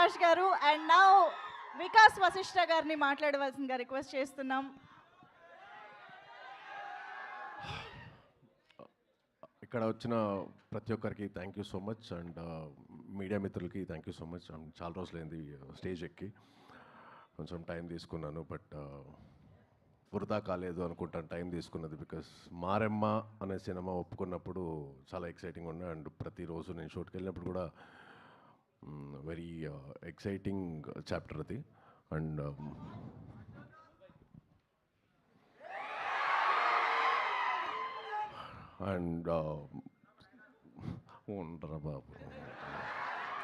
అవినాష్ గారు. And now Vikas Vashishtha గారిని మాట్లాడవలసిందిగా రిక్వెస్ట్ చేస్తున్నాం. ఇక్కడ వచ్చిన ప్రతి ఒక్కరికి thank you so much. And media మిత్రులకి థ్యాంక్ యూ సో మచ్. చాలా రోజులైంది స్టేజ్ ఎక్కి, కొంచెం టైం తీసుకున్నాను, బట్ వృధా కాలేదు అనుకుంటాను టైం తీసుకున్నది. బికాస్ మారెమ్మ అనే సినిమా ఒప్పుకున్నప్పుడు చాలా ఎక్సైటింగ్ ఉండే. అండ్ ప్రతిరోజు నేను షూట్కి వెళ్ళినప్పుడు కూడా వెరీ ఎక్సైటింగ్ చాప్టర్ అది. అండ్ అండ్ ఉండరా బాబు,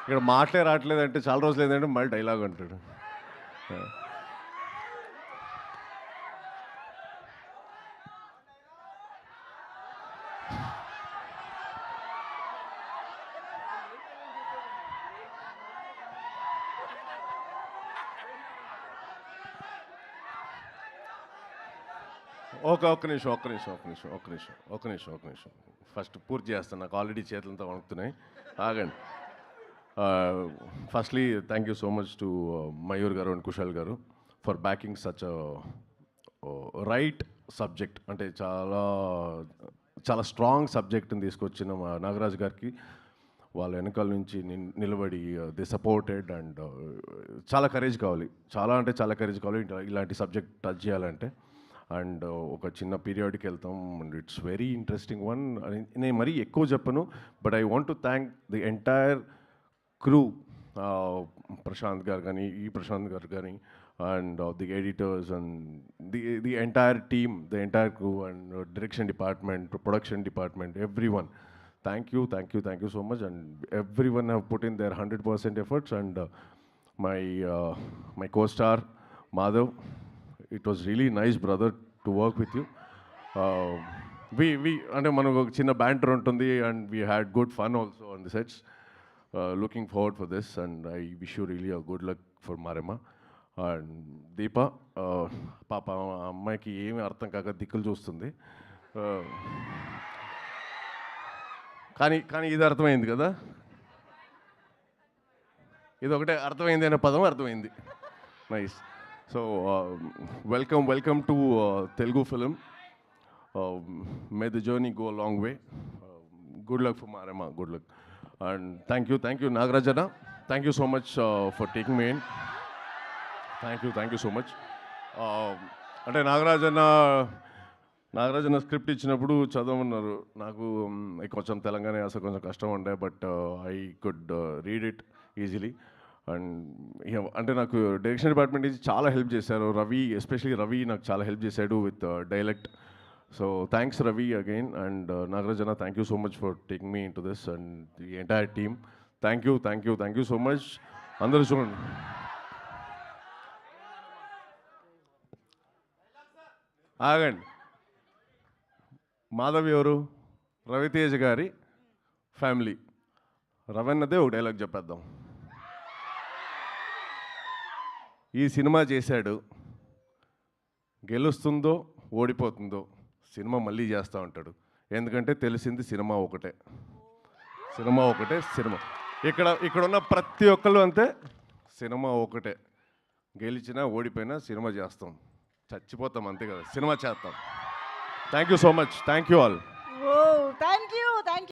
ఇక్కడ మాటలే రావట్లేదంటే చాలా రోజులు ఏంటంటే మళ్ళీ డైలాగ్ అంటాడు. ఒక్క నిమిషం ఫస్ట్ పూర్తి చేస్తాను. నాకు ఆల్రెడీ చేతులంతా వణుకుతున్నాయి, ఆగండి. Firstly thank you so much to Mayur గారు అండ్ కుశాల్ గారు for backing such right subject. అంటే చాలా స్ట్రాంగ్ సబ్జెక్ట్ని తీసుకొచ్చిన మా నాగరాజ్ గారికి వాళ్ళ వెనకాల నుంచి నిలబడి ది సపోర్టెడ్. అండ్ చాలా కరేజ్ కావాలి, చాలా కరేజ్ కావాలి ఇలాంటి సబ్జెక్ట్ టచ్ చేయాలంటే. అండ్ ఒక చిన్న పీరియాడికి వెళ్తాం and it's very interesting one. నేను మరీ ఎక్కువ చెప్పను, but I want to thank the entire crew, Prashanth గారు కానీ, ప్రశాంత్ గారు కానీ, and the editors and the entire team, the entire crew and direction department, production department, everyone. Thank you so much. And everyone have put in their 100% efforts. And my co-star Madhav, it was really nice, brother, to work with you. We అంటే మనకు ఒక చిన్న banter ఉంటుంది, and we had good fun also on the sets. Looking forward for this, and I wish you really a good luck for Maremma. And Deepa, పాప అమ్మాయికి ఏమీ అర్థం కాక దిక్కులు చూస్తుంది, కానీ ఇది అర్థమైంది కదా, ఇది ఒకటే అర్థమైంది అనే పదం అర్థమైంది. Nice. So welcome to Telugu film. May the journey go long way. Good luck for Maremma, good luck. And thank you నాగరాజన్న, thank you so much for taking me in. Thank you so much. అంటే నాగరాజన్న script ఇచ్చినప్పుడు చదవమన్నారు. నాకు కొంచెం తెలంగాణ యాస కొంచెం కష్టం ఉండే, but I could read it easily. And అంటే నాకు డైరెక్షన్ డిపార్ట్మెంట్ నుంచి చాలా హెల్ప్ చేశారు. ఎస్పెషలీ రవి నాకు చాలా హెల్ప్ చేశాడు with dialect. So thanks Ravi again. And నాగరాజన్న, thank you so much for taking me in to this and the entire team. Thank you so much. అందరూ చూడండి. ఆగండి. మాధవ్ ఎవరు? రవితేజ గారి ఫ్యామిలీ. రవన్నదే ఒక డైలాగ్ చెప్పేద్దాం. ఈ సినిమా చేశాడు, గెలుస్తుందో ఓడిపోతుందో సినిమా మళ్ళీ చేస్తూ ఉంటాడు. ఎందుకంటే తెలిసింది సినిమా ఒకటే. ఇక్కడ ఉన్న ప్రతి ఒక్కళ్ళు అంతే. సినిమా ఒకటే, గెలిచినా ఓడిపోయినా సినిమా చేస్తాం, చచ్చిపోతాం అంతే కదా, సినిమా చేస్తాం. Thank you so much. Thank you all.